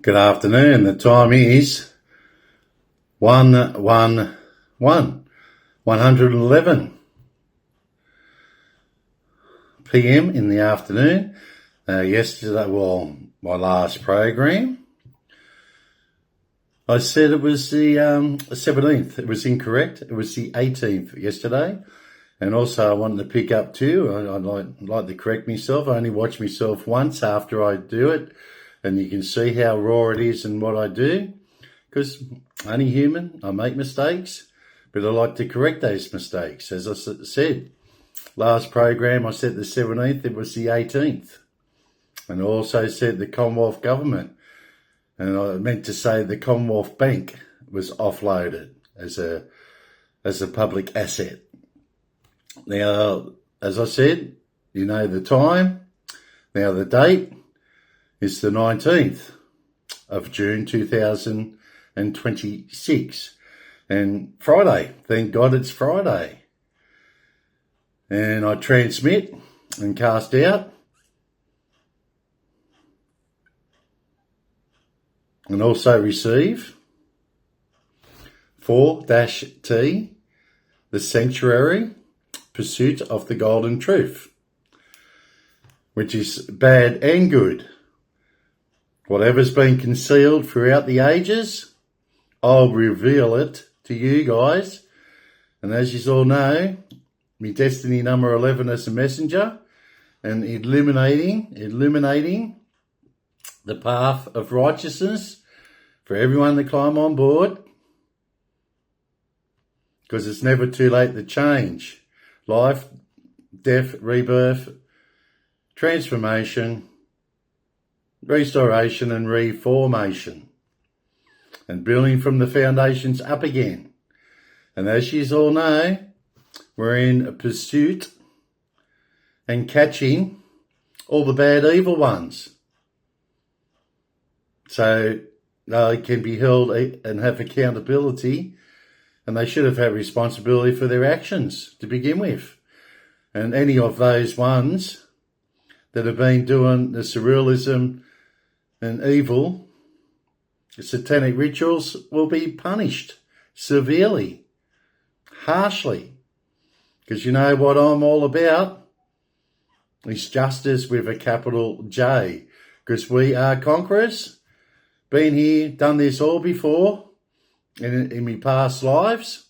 Good afternoon. The time is 111 p.m. in the afternoon. Yesterday, my last program, I said it was the 17th. It was incorrect. It was the 18th yesterday. And also I wanted to pick up too, I'd like to correct myself. I only watch myself once after I do it. And you can see how raw it is and what I do. Because I'm only human, I make mistakes. But I like to correct those mistakes. As I said, last program I said the 17th, it was the 18th. And I also said the Commonwealth Government. And I meant to say the Commonwealth Bank was offloaded as a public asset. Now, as I said, you know the time. Now the date is the 19th of June 2026. And Friday, thank God it's Friday. And I transmit and cast out. And also receive 4-T, the sanctuary, pursuit of the golden truth, which is bad and good. Whatever's been concealed throughout the ages, I'll reveal it to you guys. And as you all know, my destiny number 11 as a messenger and illuminating the path of righteousness for everyone to climb on board, because it's never too late to change. Life, death, rebirth, transformation, restoration and reformation, and building from the foundations up again. And as you all know, we're in a pursuit and catching all the bad evil ones, so they can be held and have accountability, and they should have had responsibility for their actions to begin with. And any of those ones that have been doing the surrealism and evil, satanic rituals, will be punished severely, harshly. Because you know what I'm all about? It's justice with a capital J. Because we are conquerors. Been here, done this all before in my past lives.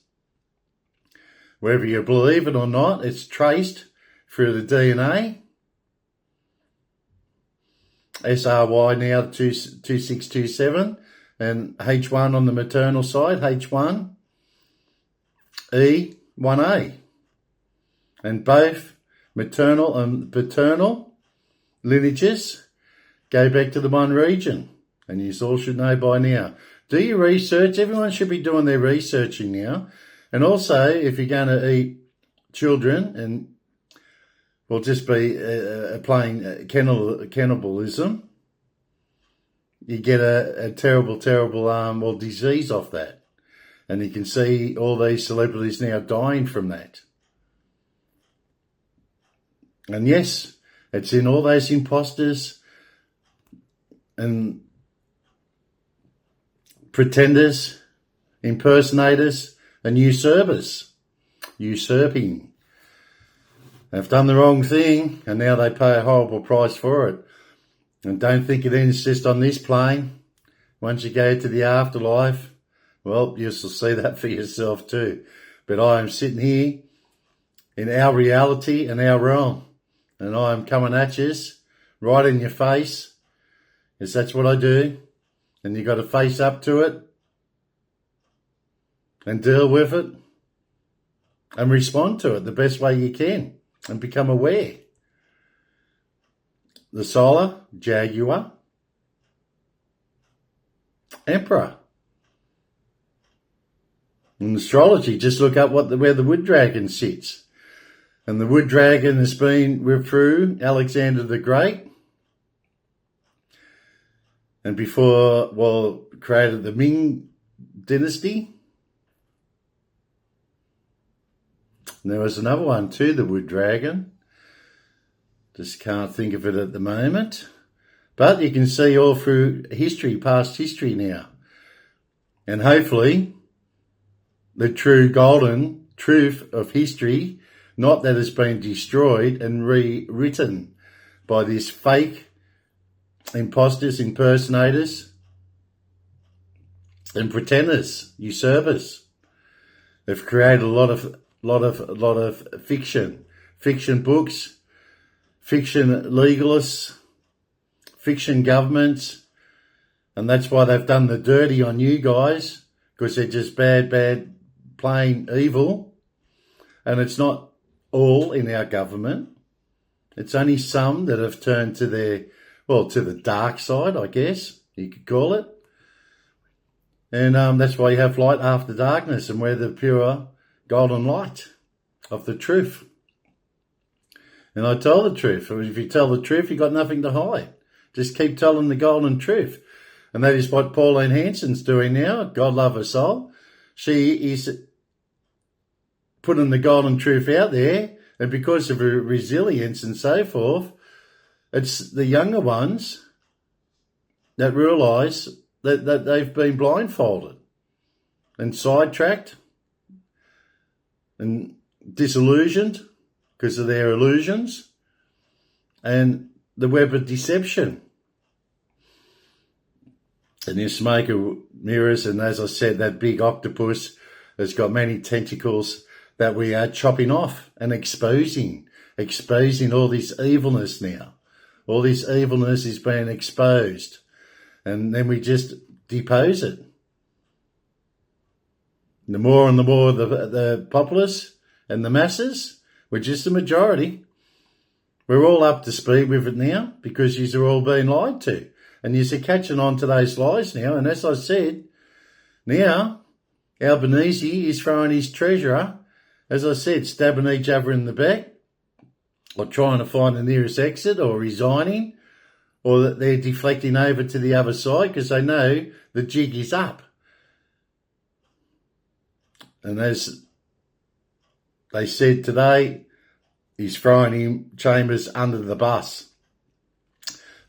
Whether you believe it or not, it's traced through the DNA. SRY now 2627 and H1 on the maternal side, H1, E1A. And both maternal and paternal lineages go back to the one region. And you all should know by now. Do your research. Everyone should be doing their researching now. And also, if you're going to eat children and will just be playing cannibalism, you get a terrible disease off that. And you can see all these celebrities now dying from that. And yes, it's in all those imposters and pretenders, impersonators, and usurping. They've done the wrong thing, and now they pay a horrible price for it. And don't think it ends just on this plane. Once you go to the afterlife, well, you'll see that for yourself too. But I am sitting here in our reality and our realm, and I am coming at you right in your face, because that's what I do. And you've got to face up to it and deal with it and respond to it the best way you can and become aware. The Solar Jaguar Emperor. In astrology, just look up where the wood dragon sits. And the wood dragon has been through Alexander the Great. And before, created the Ming dynasty. And there was another one too, the wood dragon. Just can't think of it at the moment. But you can see all through history, past history now. And hopefully the true golden truth of history, not that it's been destroyed and rewritten by these fake imposters, impersonators, and pretenders, usurpers. They've created a lot of fiction books, fiction legalists, fiction governments, and that's why they've done the dirty on you guys, because they're just bad, plain evil. And it's not all in our government. It's only some that have turned to to the dark side, I guess you could call it. And that's why you have light after darkness, and we're the pure golden light of the truth. And I tell the truth. If you tell the truth, you've got nothing to hide. Just keep telling the golden truth. And that is what Pauline Hanson's doing now. God love her soul. She is putting the golden truth out there. And because of her resilience and so forth, it's the younger ones that realise that they've been blindfolded and sidetracked and disillusioned because of their illusions and the web of deception. And your smoke of mirrors, and as I said, that big octopus has got many tentacles that we are chopping off and exposing all this evilness now. All this evilness is being exposed. And then we just depose it. The more the populace and the masses, we're just a majority. We're all up to speed with it now because you're all being lied to. And you're catching on to those lies now. And as I said, now Albanese is throwing his treasurer, as I said, stabbing each other in the back or trying to find the nearest exit or resigning, or that they're deflecting over to the other side because they know the jig is up. And as they said today, he's throwing him, Chambers, under the bus.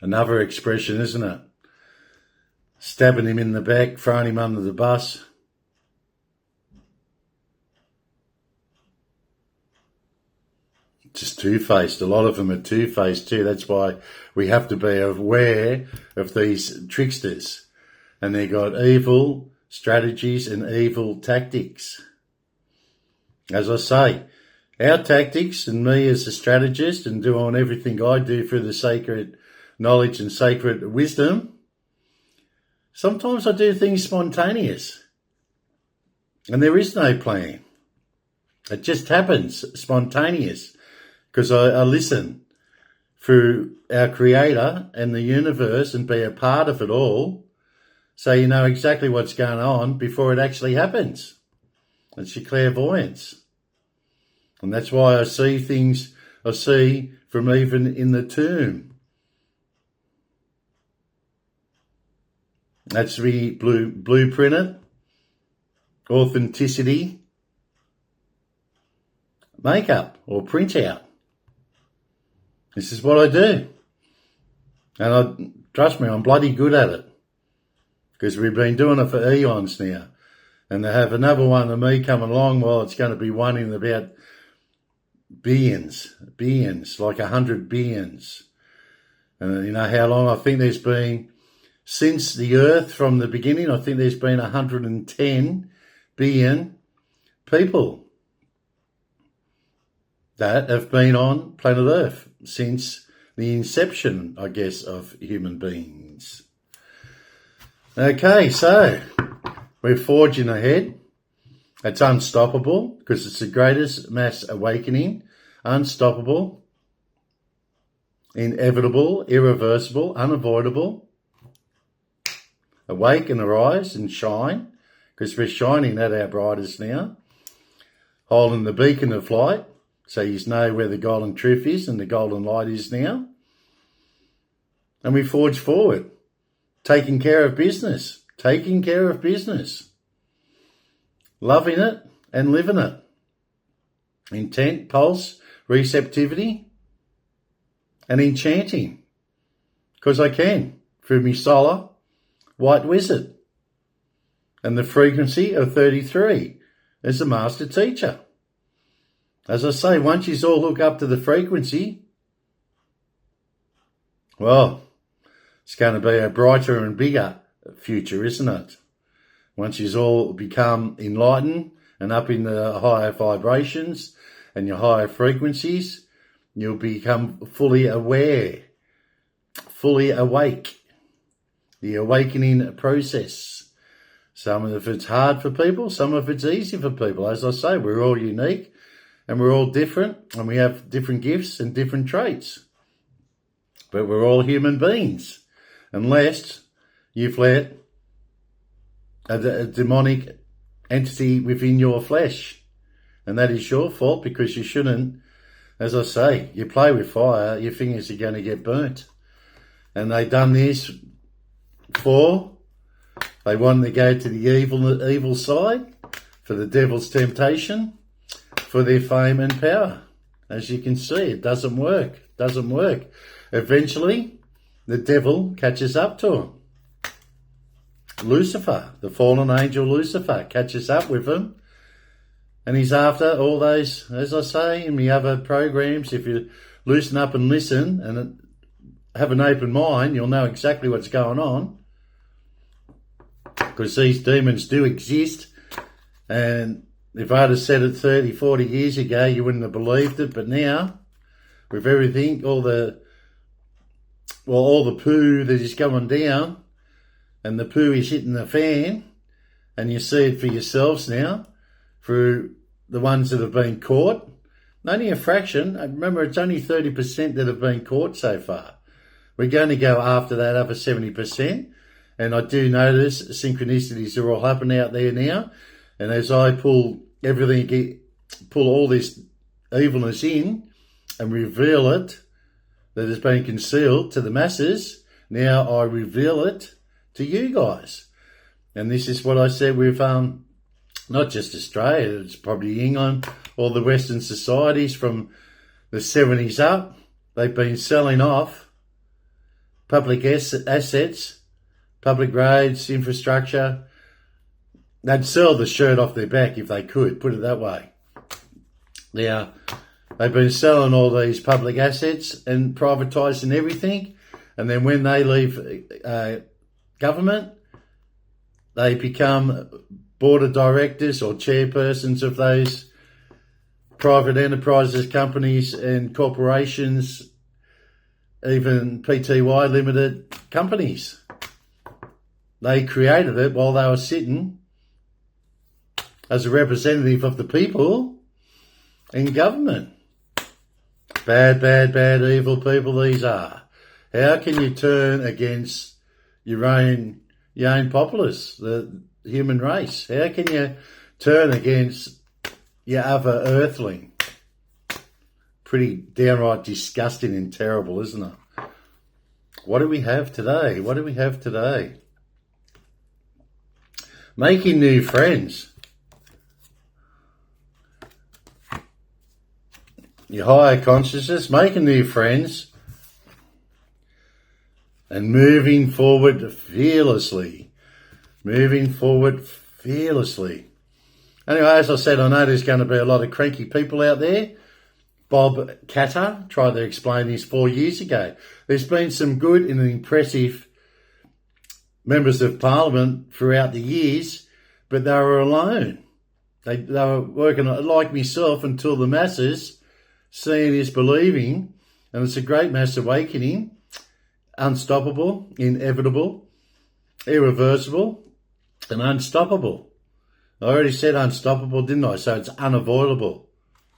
Another expression, isn't it? Stabbing him in the back, throwing him under the bus. Just two-faced. A lot of them are two-faced too. That's why we have to be aware of these tricksters. And they've got evil strategies and evil tactics. As I say, our tactics and me as a strategist and doing everything I do for the sacred knowledge and sacred wisdom, sometimes I do things spontaneous. And there is no plan. It just happens spontaneous. Because I listen through our Creator and the universe and be a part of it all, so you know exactly what's going on before it actually happens. It's your clairvoyance. And that's why I see things I see from even in the tomb. That's the blueprinted, authenticity, makeup or printout. This is what I do. And trust me, I'm bloody good at it. Because we've been doing it for eons now. And to have another one of me coming along, well, it's going to be one in about billions, like 100 billions. And you know how long I think there's been, since the earth from the beginning, I think there's been 110 billion people that have been on planet Earth since the inception, I guess, of human beings. Okay, so we're forging ahead. It's unstoppable because it's the greatest mass awakening. Unstoppable, inevitable, irreversible, unavoidable. Awake and arise and shine, because we're shining at our brightest now. Holding the beacon of light, so you know where the golden truth is and the golden light is now. And we forge forward, taking care of business, loving it and living it. Intent, pulse, receptivity, and enchanting. because I can, through me solar white wizard. And the frequency of 33 is the master teacher. As I say, once you all hook up to the frequency, well, it's going to be a brighter and bigger future, isn't it? Once you all become enlightened and up in the higher vibrations and your higher frequencies, you'll become fully aware, fully awake. The awakening process. Some of it's hard for people, some of it's easy for people. As I say, we're all unique and we're all different and we have different gifts and different traits. But we're all human beings, unless you've let a demonic entity within your flesh. And that is your fault, because you shouldn't, as I say, you play with fire, your fingers are going to get burnt. And they done this for, they wanted to go to the evil side, for the devil's temptation, for their fame and power. As you can see, it doesn't work. Doesn't work. Eventually, the devil catches up to him. Lucifer, the fallen angel Lucifer, catches up with him. And he's after all those, as I say, in the other programs, if you loosen up and listen and have an open mind, you'll know exactly what's going on. Because these demons do exist. And if I'd have said it 30, 40 years ago, you wouldn't have believed it. But now, with everything, all the poo that is going down, and the poo is hitting the fan, and you see it for yourselves now, through the ones that have been caught. Only a fraction. Remember, it's only 30% that have been caught so far. We're going to go after that other 70%. And I do notice synchronicities are all happening out there now. And as I pull everything, pull all this evilness in and reveal it that has been concealed to the masses, now I reveal it to you guys. And this is what I said with not just Australia, it's probably England, all the Western societies from the 70s up. They've been selling off public assets, public roads, infrastructure. They'd sell the shirt off their back if they could, put it that way. Now, they've been selling all these public assets and privatising everything. And then when they leave government, they become board of directors or chairpersons of those private enterprises, companies and corporations, even PTY limited companies. They created it while they were sitting as a representative of the people in government. Bad, bad, bad, evil people these are. How can you turn against your own populace, the human race? How can you turn against your other earthling? Pretty downright disgusting and terrible, isn't it? What do we have today? What do we have today? Making new friends. Your higher consciousness, making new friends, and moving forward fearlessly. Moving forward fearlessly. Anyway, as I said, I know there's going to be a lot of cranky people out there. Bob Catter tried to explain this 4 years ago. There's been some good and impressive members of parliament throughout the years, but they were alone. They were working like myself until the masses, seeing is believing, and it's a great mass awakening, unstoppable, inevitable, irreversible, and unstoppable. I already said unstoppable, didn't I? So it's unavoidable.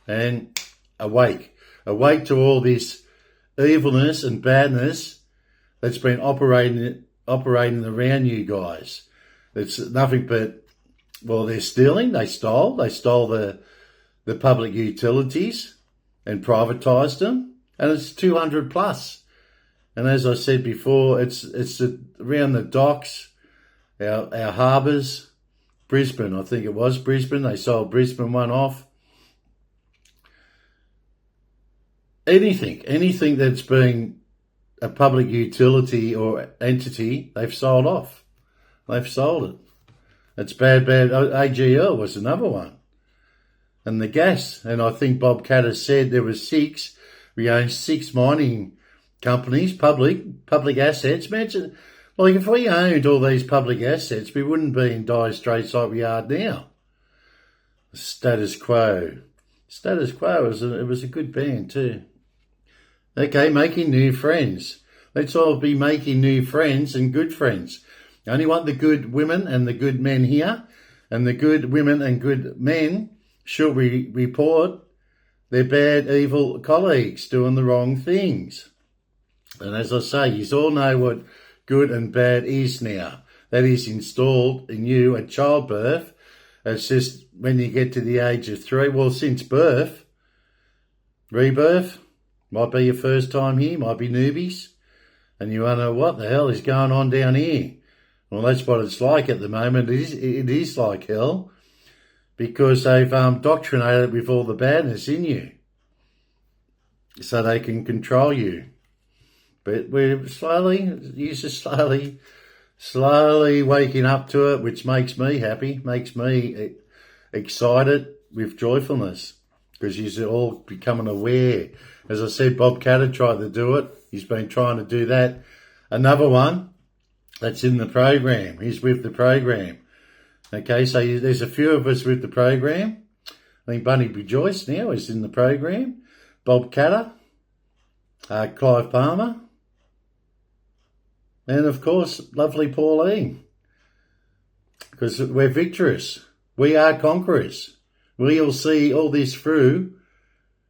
And awake. Awake to all this evilness and badness that's been operating around you guys. It's nothing but, well, they're stealing. They stole the public utilities and privatised them. And it's 200 plus. And as I said before, it's around the docks, our harbours, Brisbane, I think it was Brisbane. They sold Brisbane one off. Anything that's been a public utility or entity, they've sold off. They've sold it. It's bad. AGL was another one. And the gas, and I think Bob Catter said there was 6. We own 6 mining companies, public assets. Imagine, like if we owned all these public assets, we wouldn't be in dire straits like we are now. Status Quo. Status Quo, it was a good band too. Okay, making new friends. Let's all be making new friends and good friends. I only want the good women and the good men here, and the good women and good men should we report their bad, evil colleagues doing the wrong things. And as I say, you all know what good and bad is now. That is installed in you at childbirth. It's just when you get to the age of 3, well, since birth, rebirth, might be your first time here, might be newbies, and you wonder what the hell is going on down here. Well, that's what it's like at the moment. It is like hell, because they've indoctrinated with all the badness in you so they can control you. But we're slowly waking up to it, which makes me happy, makes me excited with joyfulness, because you're all becoming aware. As I said, Bob Catter tried to do it. He's been trying to do that. Another one that's in the program. He's with the program. Okay, so there's a few of us with the program. I think Bunny B. Joyce now is in the program. Bob Catter, Clive Palmer, and of course, lovely Pauline. Because we're victorious. We are conquerors. We'll see all this through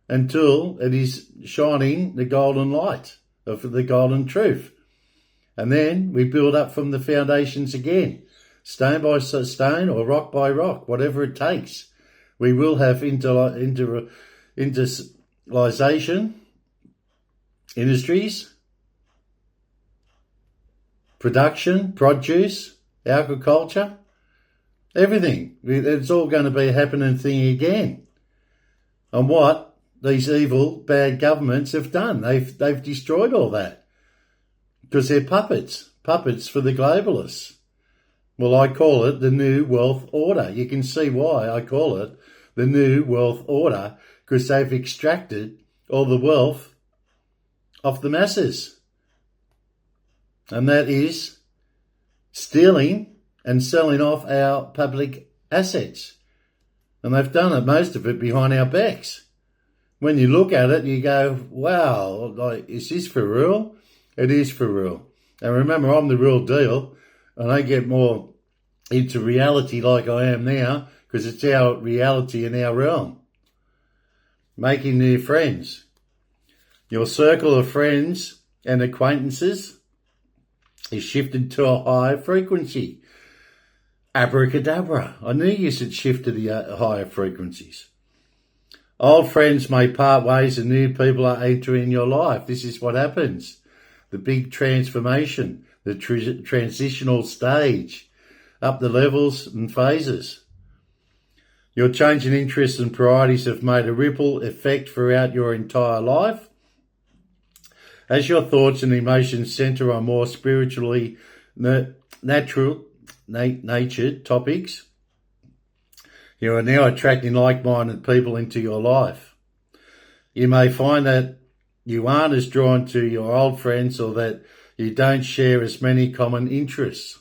until it is shining the golden light of the golden truth. And then we build up from the foundations again. Stone by stone or rock by rock, whatever it takes. We will have industrialization, industries, production, produce, agriculture, everything. It's all going to be a happening thing again. And what these evil, bad governments have done, they've destroyed all that. Because they're puppets for the globalists. Well, I call it the New Wealth Order. You can see why I call it the New Wealth Order, because they've extracted all the wealth of the masses. And that is stealing and selling off our public assets. And they've done it, most of it, behind our backs. When you look at it, you go, wow, like, is this for real? It is for real. And remember, I'm the real deal, and I get more into reality like I am now, because it's our reality in our realm. Making new friends. Your circle of friends and acquaintances is shifted to a higher frequency. Abracadabra. I knew you should shift to the higher frequencies. Old friends may part ways and new people are entering your life. This is what happens. The big transformation, the transitional stage, up the levels and phases. Your changing interests and priorities have made a ripple effect throughout your entire life. As your thoughts and emotions centre on more spiritually natured topics, you are now attracting like-minded people into your life. You may find that you aren't as drawn to your old friends, or that you don't share as many common interests.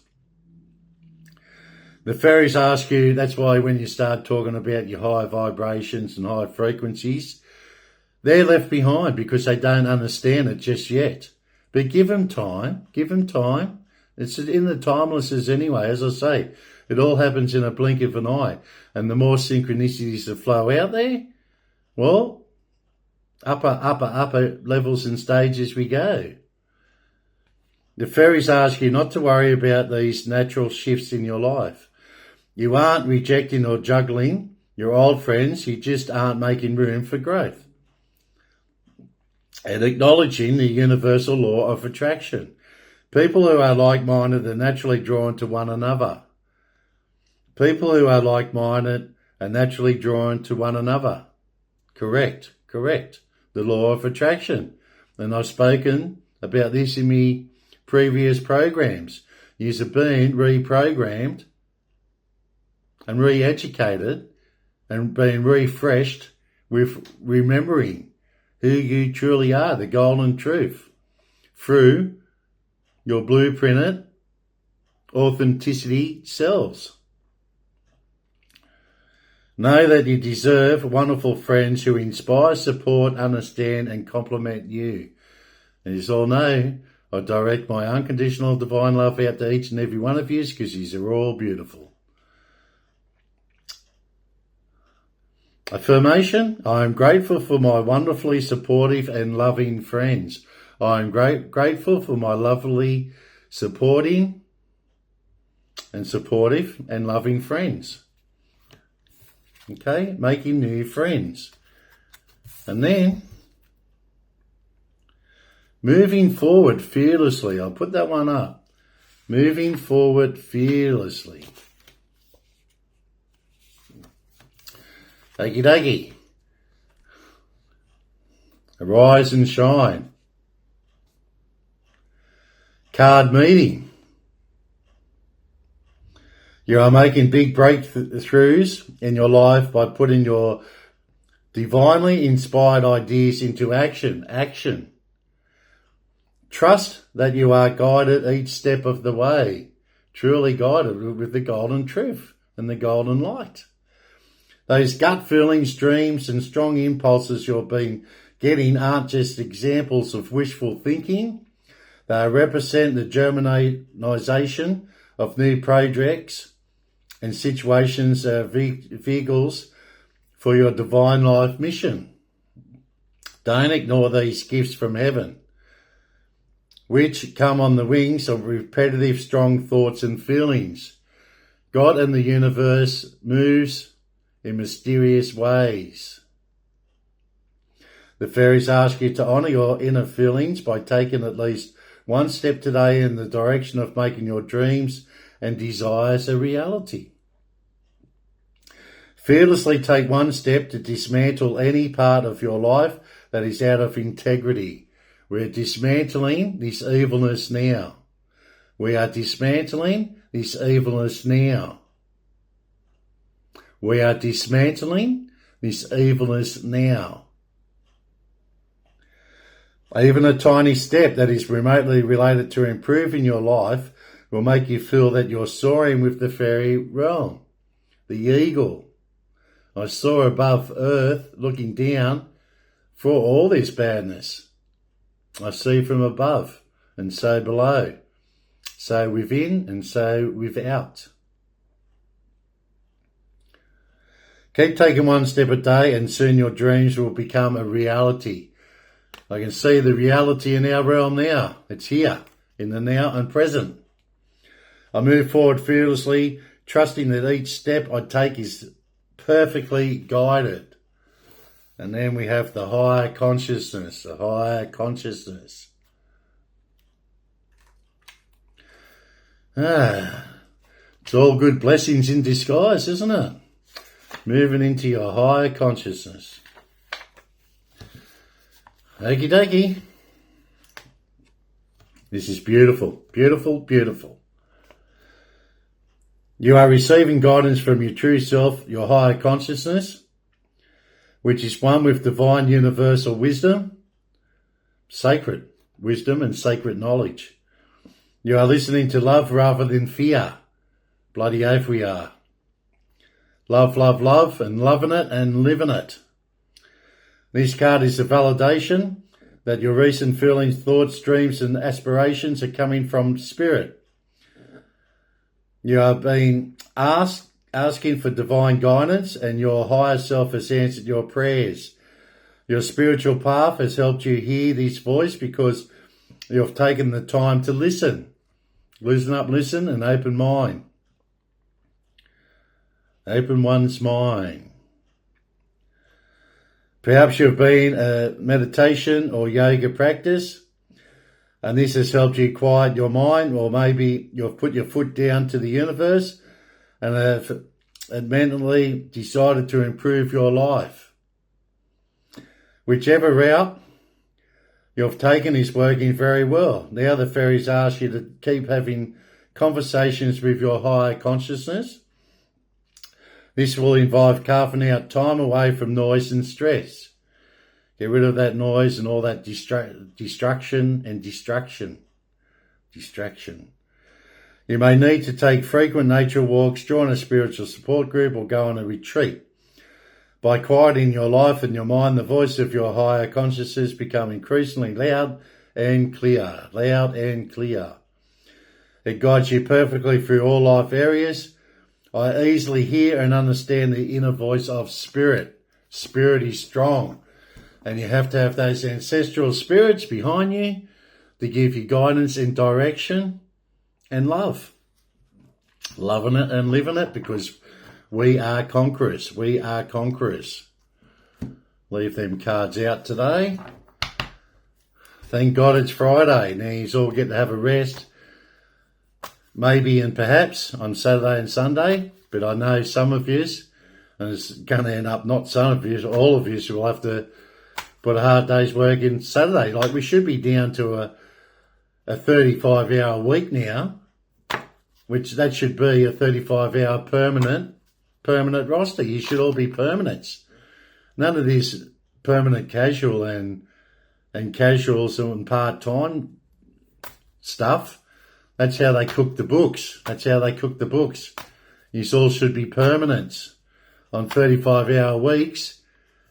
The fairies ask you, that's why when you start talking about your high vibrations and high frequencies, they're left behind because they don't understand it just yet. But give them time, It's in the timelessness anyway. As I say, it all happens in a blink of an eye. And the more synchronicities that flow out there, well, upper levels and stages we go. The fairies ask you not to worry about these natural shifts in your life. You aren't rejecting or juggling your old friends, you just aren't making room for growth. And acknowledging the universal law of attraction. People who are like-minded are naturally drawn to one another. People who are like-minded are naturally drawn to one another. Correct. The law of attraction. And I've spoken about this in me previous programs. You've been reprogrammed and re-educated and been refreshed with remembering who you truly are, the golden truth, through your blueprinted authenticity selves. Know that you deserve wonderful friends who inspire, support, understand and complement you. As you all know, I direct my unconditional divine love out to each and every one of you because you are all beautiful. Affirmation: I am grateful for my wonderfully supportive and loving friends. I am grateful for my lovely, supportive and loving friends. Okay, making new friends. And then, moving forward fearlessly. I'll put that one up. Moving forward fearlessly. Okie dokie. Arise and shine. Card meeting. You are making big breakthroughs in your life by putting your divinely inspired ideas into action. Trust that you are guided each step of the way, truly guided with the golden truth and the golden light. Those gut feelings, dreams and strong impulses you've been getting aren't just examples of wishful thinking. They represent the germination of new projects and situations, vehicles for your divine life mission. Don't ignore these gifts from heaven, which come on the wings of repetitive strong thoughts and feelings. God and the universe moves in mysterious ways. The fairies ask you to honour your inner feelings by taking at least one step today in the direction of making your dreams and desires a reality. Fearlessly take one step to dismantle any part of your life that is out of integrity. We're dismantling this evilness now. We are dismantling this evilness now. We are dismantling this evilness now. Even a tiny step that is remotely related to improving your life will make you feel that you're soaring with the fairy realm, the eagle. I soar above earth, looking down for all this badness. I see from above and so below, so within and so without. Keep taking one step a day and soon your dreams will become a reality. I can see the reality in our realm now. It's here, in the now and present. I move forward fearlessly, trusting that each step I take is perfectly guided. And then we have the higher consciousness, It's all good blessings in disguise, isn't it? Moving into your higher consciousness. Okie dokie. This is beautiful, beautiful, beautiful. You are receiving guidance from your true self, your higher consciousness, which is one with divine universal wisdom, sacred wisdom and sacred knowledge. You are listening to love rather than fear. Bloody oath we are. Love, love, love, and loving it and living it. This card is a validation that your recent feelings, thoughts, dreams and aspirations are coming from spirit. You are being asking for divine guidance and your higher self has answered your prayers. Your spiritual path has helped you hear this voice because you've taken the time to listen. Loosen up, listen and open mind. Open one's mind. Perhaps you've been a meditation or yoga practice and this has helped you quiet your mind, or maybe you've put your foot down to the universe and have mentally decided to improve your life. Whichever route you've taken is working very well. Now the fairies ask you to keep having conversations with your higher consciousness. This will involve carving out time away from noise and stress. Get rid of that noise and all that distraction. You may need to take frequent nature walks, join a spiritual support group, or go on a retreat. By quieting your life and your mind, the voice of your higher consciousness become increasingly loud and clear. It guides you perfectly through all life areas. I easily hear and understand the inner voice of spirit. Spirit is strong. And you have to have those ancestral spirits behind you to give you guidance and direction and love. Loving it and living it, because we are conquerors. We are conquerors. Leave them cards out today. Thank God it's Friday. Now you all get to have a rest. Maybe and perhaps on Saturday and Sunday. But I know some of you, and it's going to end up not some of you, all of you will have to put a hard day's work in Saturday. Like we should be down to a 35-hour week now, which that should be a 35-hour permanent roster. You should all be permanents. None of this permanent casual and casuals and part-time stuff. That's how they cook the books. You all should be permanents on 35-hour weeks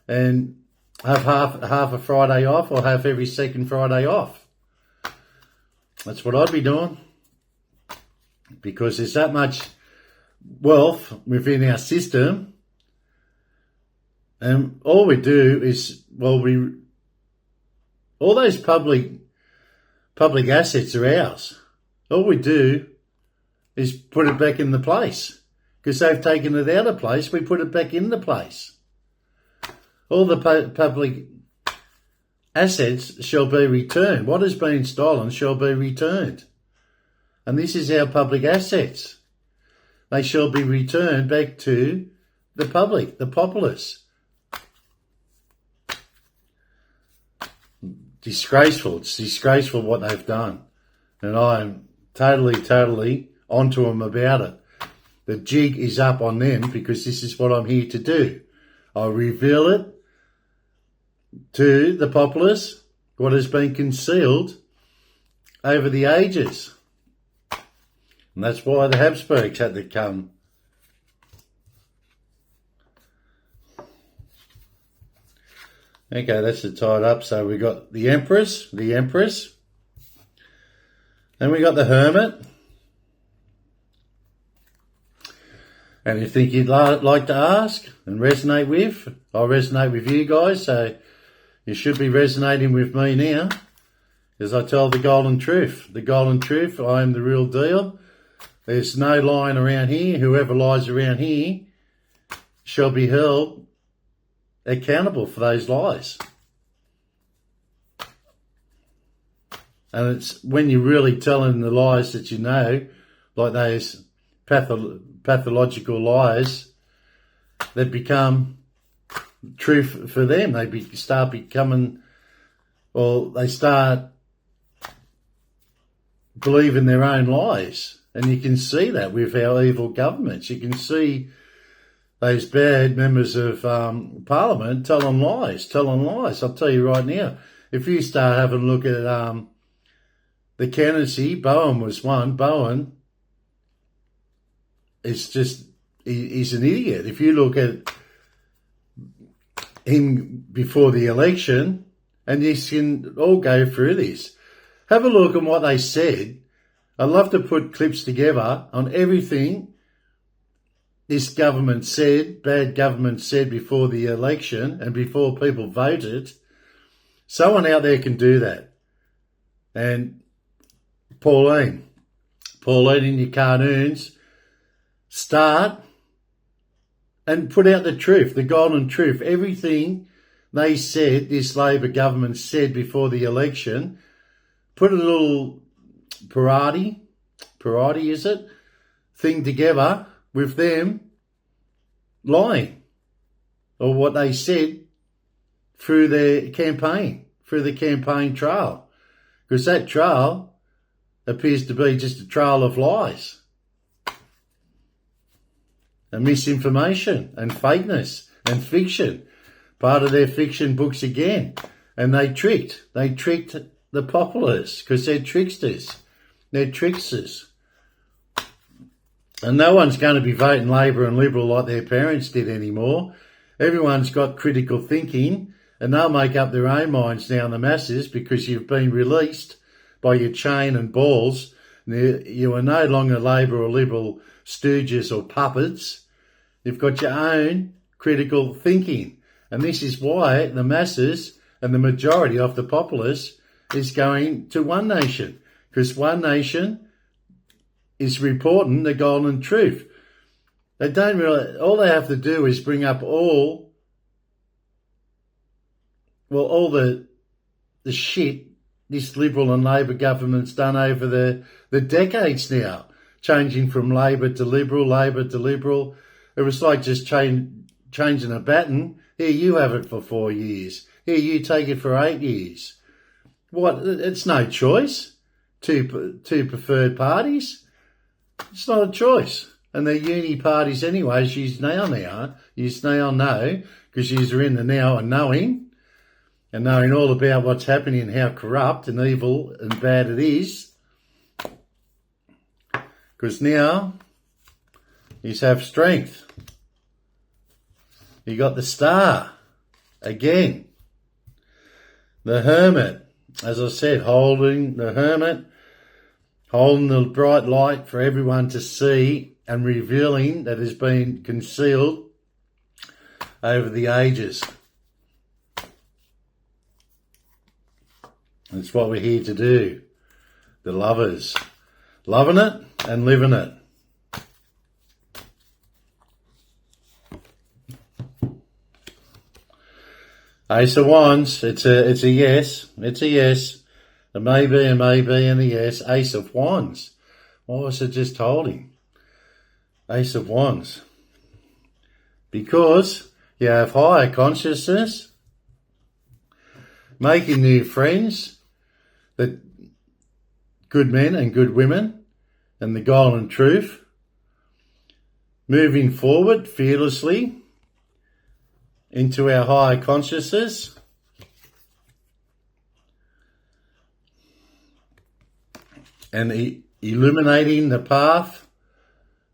and have half a Friday off, or have every second Friday off. That's what I'd be doing, because there's that much wealth within our system, and all we do is, all those public assets are ours. All we do is put it back in the place, because they've taken it out of place. We put it back into place. All the public assets shall be returned. What has been stolen shall be returned. And this is our public assets. They shall be returned back to the public, the populace. Disgraceful. It's disgraceful what they've done. And I am totally onto them about it. The jig is up on them, because this is what I'm here to do. I reveal it to the populace, what has been concealed over the ages. And that's why the Habsburgs had to come. Okay, that's it tied up. So we got the Empress, and we got the Hermit. And you think you'd like to ask and resonate with, I'll resonate with you guys, so you should be resonating with me now, as I tell the golden truth. The golden truth, I am the real deal. There's no lying around here. Whoever lies around here shall be held accountable for those lies. And it's when you're really telling the lies that you know, like those pathological lies, that become truth for them. They start becoming, they start believing their own lies. And you can see that with our evil governments. You can see those bad members of Parliament telling lies. I'll tell you right now, if you start having a look at the candidacy, Bowen was one. Bowen is just, he's an idiot. If you look at him before the election, and you can all go through this, have a look at what they said. I'd love to put clips together on everything this government said, bad government said before the election and before people voted. Someone out there can do that. And Pauline in your cartoons, start and put out the truth, the golden truth. Everything they said, this Labor government said before the election, put a little parody is it, thing together with them lying, or what they said through their campaign through the campaign trail, because that trail appears to be just a trail of lies and misinformation and fakeness and fiction, part of their fiction books again. And they tricked the populace, because they're tricksters. They're tricksters. And no one's going to be voting Labor and Liberal like their parents did anymore. Everyone's got critical thinking, and they'll make up their own minds now, the masses, because you've been released by your chain and balls. You are no longer Labor or Liberal stooges or puppets. You've got your own critical thinking. And this is why the masses and the majority of the populace is going to One Nation, because One Nation is reporting the golden truth. They don't really, all they have to do is bring up all the shit this Liberal and Labor government's done over the decades now, changing from Labor to Liberal. It was like just changing a baton. Here, you have it for 4 years. Here, you take it for 8 years. What? It's no choice. Two preferred parties. It's not a choice. And they're uni parties anyway. She's now. You now know, because she's in the now and knowing all about what's happening and how corrupt and evil and bad it is. Because now you have strength. You got the star again. The hermit, as I said, holding the hermit, holding the bright light for everyone to see and revealing that has been concealed over the ages. That's what we're here to do. The lovers. Loving it and living it. Ace of Wands, it's a yes. It's a yes. A maybe, and a yes. Ace of Wands. What was it just holding? Ace of Wands. Because you have higher consciousness, making new friends, that good men and good women, and the golden truth, moving forward fearlessly into our higher consciousness, and illuminating the path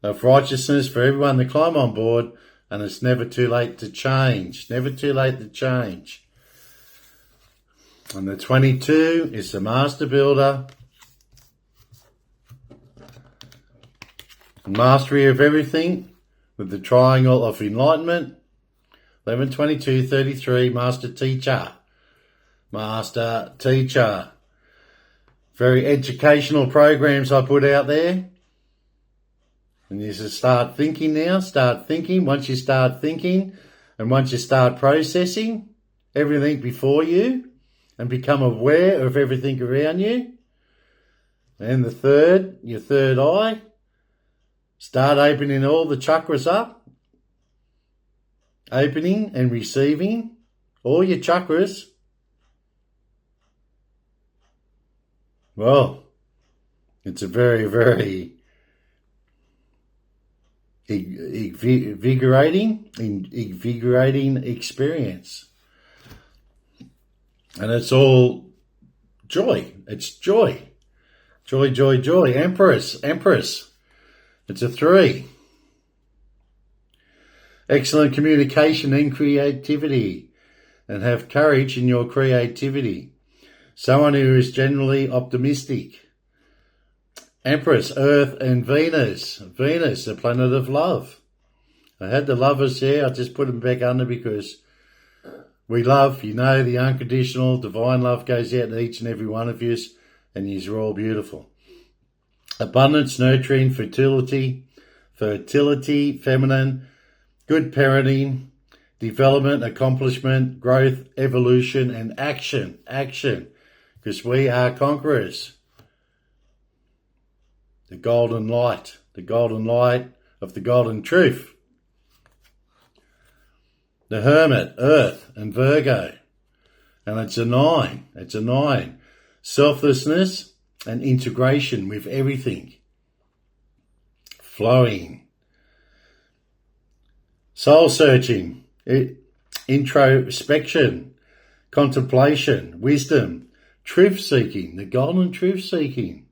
of righteousness for everyone to climb on board. And it's never too late to change. Never too late to change. And the 22 is the master builder. Mastery of everything with the triangle of enlightenment. 11, 22, 33, master teacher. Master teacher. Very educational programs I put out there. And you just start thinking now. Start thinking. Once you start thinking and once you start processing everything before you and become aware of everything around you. And the third, your third eye. Start opening all the chakras up. Opening and receiving all your chakras. Well, it's a very, very invigorating experience. And it's all joy. It's joy. Joy, joy, joy. Empress. It's a 3. Excellent communication and creativity, and have courage in your creativity. Someone who is generally optimistic. Empress, Earth and Venus. Venus, the planet of love. I had the lovers there. I just put them back under because we love, the unconditional divine love goes out to each and every one of you, and you're all beautiful. Abundance, nurturing, fertility, feminine, good parenting, development, accomplishment, growth, evolution, and action. Because we are conquerors. The golden light of the golden truth. The hermit, Earth and Virgo. And it's a 9. It's a 9. Selflessness and integration with everything. Flowing. Soul searching. Introspection. Contemplation. Wisdom. Truth seeking. The golden truth seeking.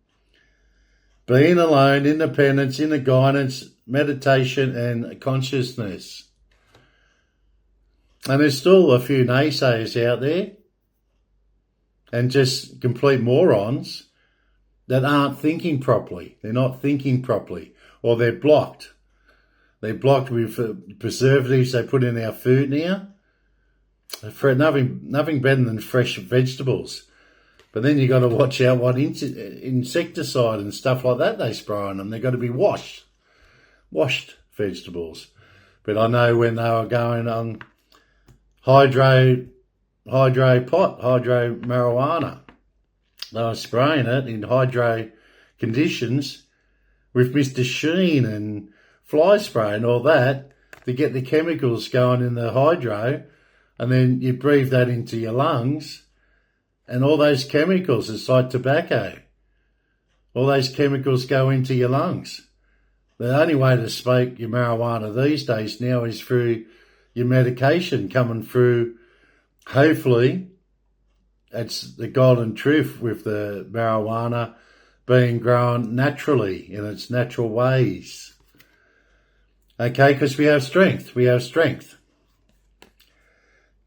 Being alone, independence, inner guidance, meditation and consciousness. And there's still a few naysayers out there and just complete morons that aren't thinking properly. They're not thinking properly, or they're blocked. They're blocked with preservatives they put in our food now. For nothing better than fresh vegetables. But then you got to watch out what insecticide and stuff like that they spray on them. They've got to be washed vegetables. But I know when they were going on hydro marijuana, they were spraying it in hydro conditions with Mr. Sheen and fly spray and all that to get the chemicals going in the hydro, and then you breathe that into your lungs. And all those chemicals, it's like tobacco. All those chemicals go into your lungs. The only way to smoke your marijuana these days now is through your medication coming through. Hopefully, it's the golden truth with the marijuana being grown naturally in its natural ways. Okay, because we have strength. We have strength.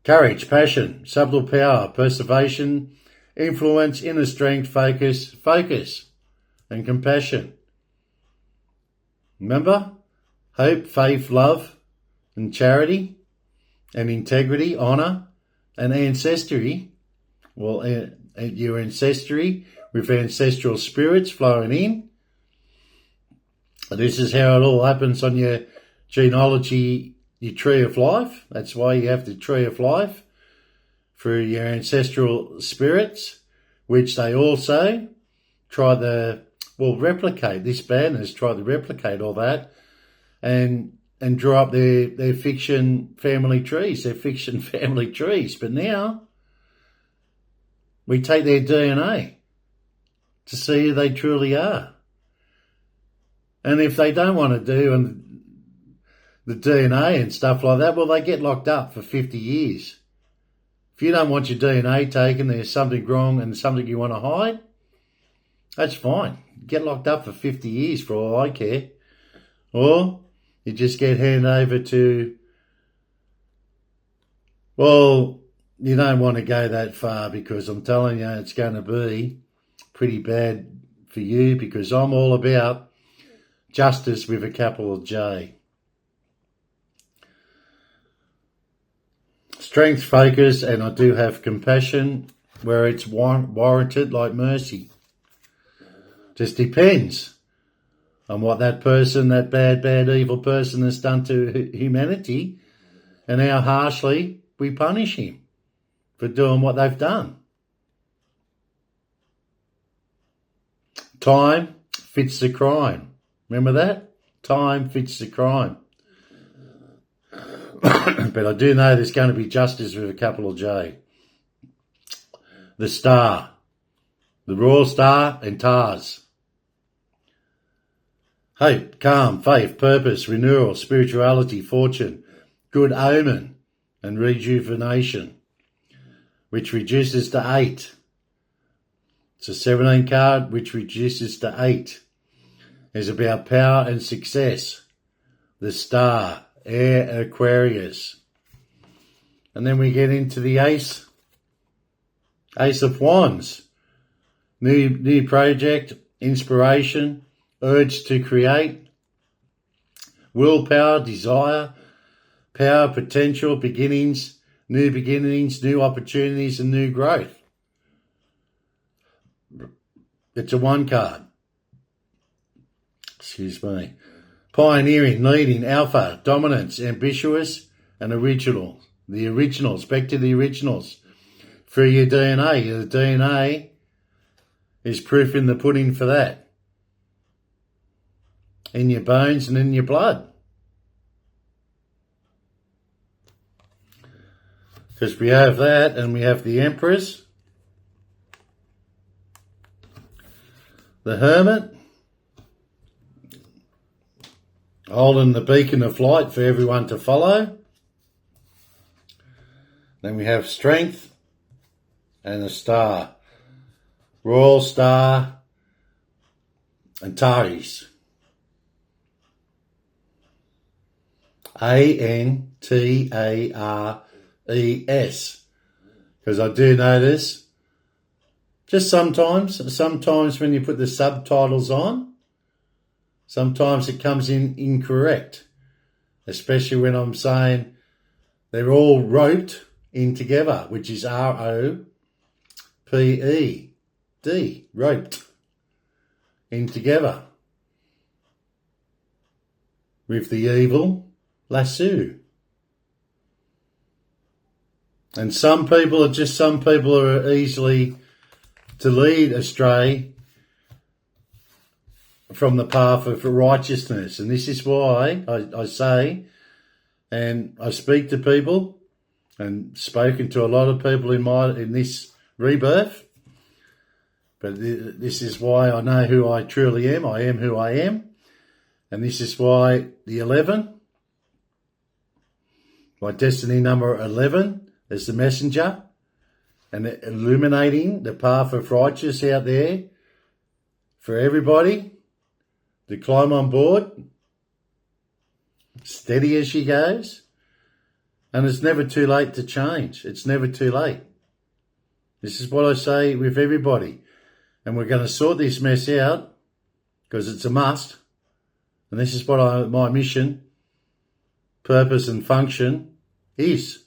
Courage, passion, subtle power, perseverance, influence, inner strength, focus, and compassion. Remember? Hope, faith, love, and charity, and integrity, honour, and ancestry. Well, your ancestry with ancestral spirits flowing in. This is how it all happens on your genealogy, your tree of life. That's why you have the tree of life through your ancestral spirits, which they also try to, replicate. This band has tried to replicate all that and draw up their fiction family trees, But now we take their DNA to see who they truly are. And if they don't want to do the DNA and stuff like that, well, they get locked up for 50 years. If you don't want your DNA taken, there's something wrong and something you want to hide, that's fine. Get locked up for 50 years for all I care. Or you just get handed over to, well, you don't want to go that far, because I'm telling you it's going to be pretty bad for you, because I'm all about justice with a capital J. Strength, focus, and I do have compassion where it's warranted, like mercy. Just depends on what that person, that bad, evil person has done to humanity, and how harshly we punish him for doing what they've done. Time fits the crime. Remember that? Time fits the crime. But I do know there's going to be justice with a capital J. The star. The royal star and Tars. Hope, calm, faith, purpose, renewal, spirituality, fortune, good omen, and rejuvenation, which reduces to 8. It's a 17 card, which reduces to 8. It's about power and success. The star, air, Aquarius. And then we get into the Ace of Wands. New project, inspiration, urge to create, willpower, desire, power, potential, beginnings, new opportunities, and new growth. It's a 1 card. Excuse me. Pioneering, leading, alpha, dominance, ambitious, and original. The originals, back to the originals. Through your DNA. The DNA is proof in the pudding for that. In your bones and in your blood. Because we have that, and we have the Empress, the Hermit, holding the beacon of light for everyone to follow. Then we have Strength and the Star, Royal Star, and Taris. Antares. Because I do notice, just sometimes when you put the subtitles on, sometimes it comes in incorrect. Especially when I'm saying they're all roped in together, which is R-O-P-E-D, roped in together with the evil lasso. And some people are easily to lead astray from the path of righteousness. And this is why I say, and I speak to people and spoken to a lot of people in this rebirth, but this is why I know who I truly am. I am who I am. And this is why the 11, my destiny number 11, is the messenger, and illuminating the path of righteousness out there for everybody to climb on board, steady as she goes. And it's never too late to change. It's never too late. This is what I say with everybody. And we're going to sort this mess out because it's a must. And this is what my mission, purpose and function is.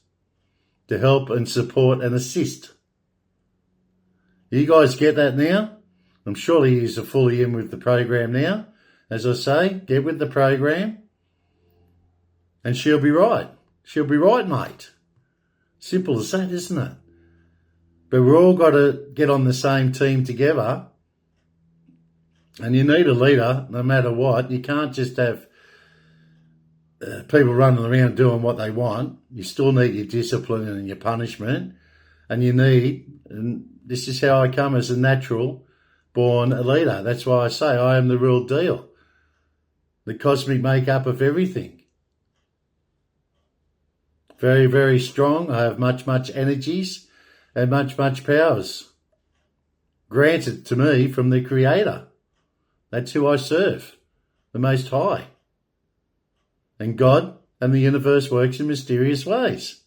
To help and support and assist. You guys get that now? I'm surely you're fully in with the program now. As I say, get with the program. And she'll be right. She'll be right, mate. Simple as that, isn't it? But we're all got to get on the same team together. And you need a leader no matter what. You can't just have people running around doing what they want. You still need your discipline and your punishment. And you need, and this is how I come as a natural born leader. That's why I say I am the real deal. The cosmic makeup of everything. Very, very strong. I have much energies and much powers granted to me from the Creator. That's who I serve, the Most High. And God and the universe works in mysterious ways.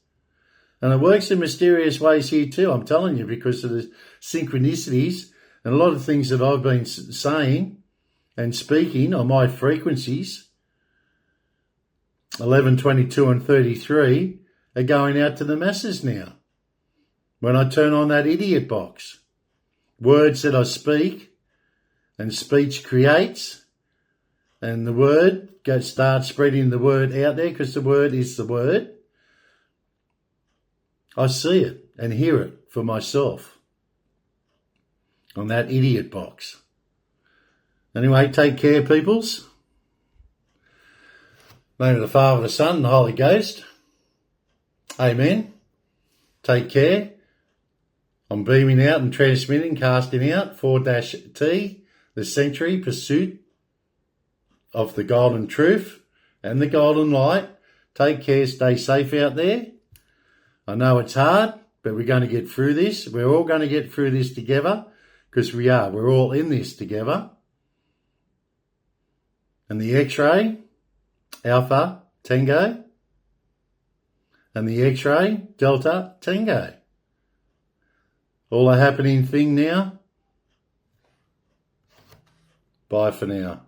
And it works in mysterious ways here too, I'm telling you, because of the synchronicities and a lot of things that I've been saying and speaking on my frequencies, 11, 22 and 33, are going out to the masses now. When I turn on that idiot box, words that I speak and speech creates, and the word start spreading the word out there because the word is the word. I see it and hear it for myself on that idiot box. Anyway, take care, peoples. In the name of the Father, the Son, and the Holy Ghost. Amen. Take care. I'm beaming out and transmitting, casting out 4-T, the century pursuit of the golden truth and the golden light. Take care, stay safe out there. I know it's hard, but we're going to get through this. We're all going to get through this together because we are. We're all in this together. And the X-ray, Alpha Tango, and the X-ray, Delta Tango. All a happening thing now. Bye for now.